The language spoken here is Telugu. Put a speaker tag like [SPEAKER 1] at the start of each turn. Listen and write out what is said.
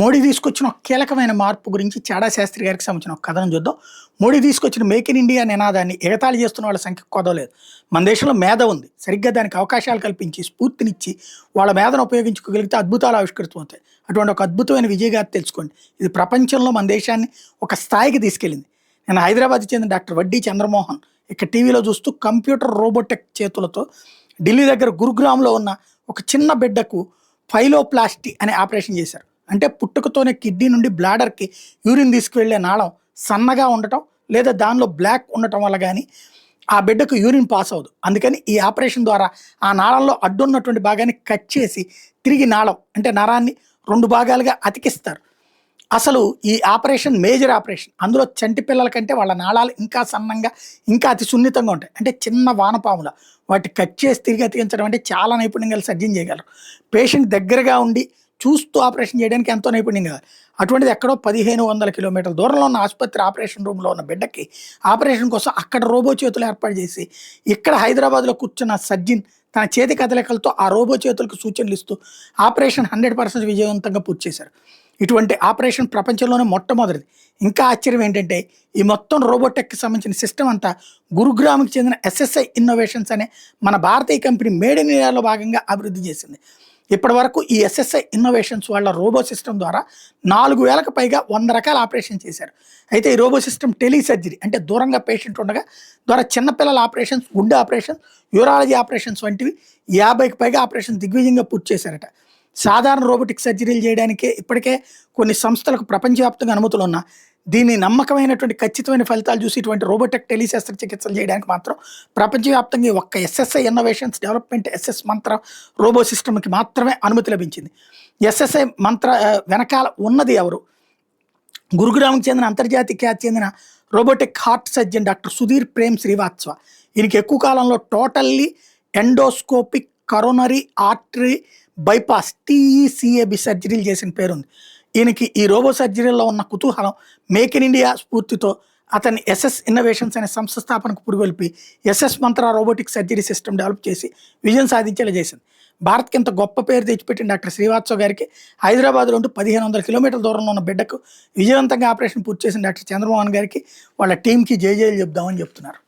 [SPEAKER 1] మోడీ తీసుకొచ్చిన ఒక కీలకమైన మార్పు గురించి చాడా శాస్త్రి గారికి సంబంధించిన ఒక కథనం చూద్దాం. మోడీ తీసుకొచ్చిన మేక్ ఇన్ ఇండియా నినాదాన్ని ఎగతాళి చేస్తున్న వాళ్ళ సంఖ్య కొదవలేదు. మన దేశంలో మేధ ఉంది, సరిగ్గా దానికి అవకాశాలు కల్పించి స్ఫూర్తినిచ్చి వాళ్ళ మేధను ఉపయోగించుకోగలిగితే అద్భుతాలు ఆవిష్కృతమవుతాయి. అటువంటి ఒక అద్భుతమైన విజయగాథ తెలుసుకోండి. ఇది ప్రపంచంలో మన దేశాన్ని ఒక స్థాయికి తీసుకెళ్ళింది. నేను హైదరాబాద్ చెందిన డాక్టర్ వడ్డీ చంద్రమోహన్ ఇక్కడ టీవీలో చూస్తూ కంప్యూటర్ రోబోటిక్ చేతులతో ఢిల్లీ దగ్గర గురుగ్రామ్లో ఉన్న ఒక చిన్న బిడ్డకు ఫైలోప్లాస్టీ అనే ఆపరేషన్ చేశారు. అంటే పుట్టుకతోనే కిడ్నీ నుండి బ్లాడర్కి యూరిన్ తీసుకువెళ్లే నాళం సన్నగా ఉండటం లేదా దానిలో బ్లాక్ ఉండటం వల్ల కానీ ఆ బిడ్డకు యూరిన్ పాస్ అవ్వదు. అందుకని ఈ ఆపరేషన్ ద్వారా ఆ నాళంలో అడ్డున్నటువంటి భాగాన్ని కట్ చేసి తిరిగి నాళం అంటే నరాన్ని 2 భాగాలుగా అతికిస్తారు. అసలు ఈ ఆపరేషన్ మేజర్ ఆపరేషన్. అందులో చంటి పిల్లల కంటే వాళ్ళ నాళాలు ఇంకా సన్నంగా ఇంకా అతి సున్నితంగా ఉంటాయి. అంటే చిన్న వానపాముల వాటి కట్ చేసి తిరిగి అతికించడం అంటే చాలా నైపుణ్యం గల సర్జన్ చేయగలరు. పేషెంట్ దగ్గరగా ఉండి చూస్తూ ఆపరేషన్ చేయడానికి ఎంతో నైపుణ్యం కావాలి. అటువంటిది ఎక్కడో 1500 కిలోమీటర్ల దూరంలో ఉన్న ఆసుపత్రి ఆపరేషన్ రూమ్లో ఉన్న బిడ్డకి ఆపరేషన్ కోసం అక్కడ రోబో చేతులు ఏర్పాటు చేసి ఇక్కడ హైదరాబాద్లో కూర్చున్న సర్జన్ తన చేతి కదలికలతో ఆ రోబో చేతులకు సూచనలు ఇస్తూ ఆపరేషన్ 100% విజయవంతంగా పూర్తి చేశారు. ఇటువంటి ఆపరేషన్ ప్రపంచంలోనే మొట్టమొదటిది. ఇంకా ఆశ్చర్యం ఏంటంటే ఈ మొత్తం రోబోటెక్కి సంబంధించిన సిస్టమ్ అంతా గురుగ్రామ్కి చెందిన ఎస్ఎస్ఐ ఇన్నోవేషన్స్ అనే మన భారతీయ కంపెనీ మేడ్ ఇన్ ఇండియాలో భాగంగా అభివృద్ధి చేసింది. ఇప్పటి వరకు ఈ ఎస్ఎస్ఐ ఇన్నోవేషన్స్ వాళ్ళ రోబో సిస్టమ్ ద్వారా 4000కు పైగా 100 రకాల ఆపరేషన్ చేశారు. అయితే ఈ రోబో సిస్టమ్ టెలిసర్జరీ అంటే దూరంగా పేషెంట్ ఉండగా ద్వారా చిన్నపిల్లల ఆపరేషన్స్, గుండె ఆపరేషన్స్, యూరాలజీ ఆపరేషన్స్ వంటివి 50కి పైగా ఆపరేషన్ దిగ్విజయంగా పూర్తి చేశారట. సాధారణ రోబోటిక్ సర్జరీలు చేయడానికే ఇప్పటికే కొన్ని సంస్థలకు ప్రపంచవ్యాప్తంగా అనుమతులు ఉన్నా దీని నమ్మకమైనటువంటి ఖచ్చితమైన ఫలితాలు చూసి ఇటువంటి రోబోటిక్ టెలిశస్త్రచికిత్సలు చేయడానికి మాత్రం ప్రపంచవ్యాప్తంగా ఒక్క ఎస్ఎస్ఐ ఇన్నోవేషన్స్ డెవలప్మెంట్ ఎస్ఎస్ మంత్ర రోబో సిస్టమ్కి మాత్రమే అనుమతి లభించింది. ఎస్ఎస్ఐ మంత్ర వెనకాల ఉన్నది ఎవరు? గురుగ్రామ్కి చెందిన అంతర్జాతీయ ఖ్యాతి చెందిన robotic heart surgeon doctor Sudhir Prem Srivastava. ఈయనకి ఎక్కువ కాలంలో totally endoscopic coronary artery bypass TECAB సర్జరీలు చేసిన పేరుంది. ఈయనకి ఈ రోబో సర్జరీలో ఉన్న కుతూహలం మేక్ ఇన్ ఇండియా స్ఫూర్తితో అతన్ని ఎస్ఎస్ ఇన్నోవేషన్స్ అనే సంస్థ స్థాపనకు పురుగొల్పి ఎస్ఎస్ మంత్ర రోబోటిక్ సర్జరీ సిస్టమ్ డెవలప్ చేసి విజయం సాధించేలా చేసింది. భారత్కి ఇంత గొప్ప పేరు తెచ్చిపెట్టిన డాక్టర్ శ్రీవాత్సవ గారికి హైదరాబాద్లో ఉంటూ 1500 కిలోమీటర్ల దూరంలో ఉన్న బిడ్డకు విజయవంతంగా ఆపరేషన్ పూర్తి చేసిన డాక్టర్ చంద్రమోహన్ గారికి వాళ్ళ టీంకి జేజేలు చెప్దామని చెప్తున్నారు.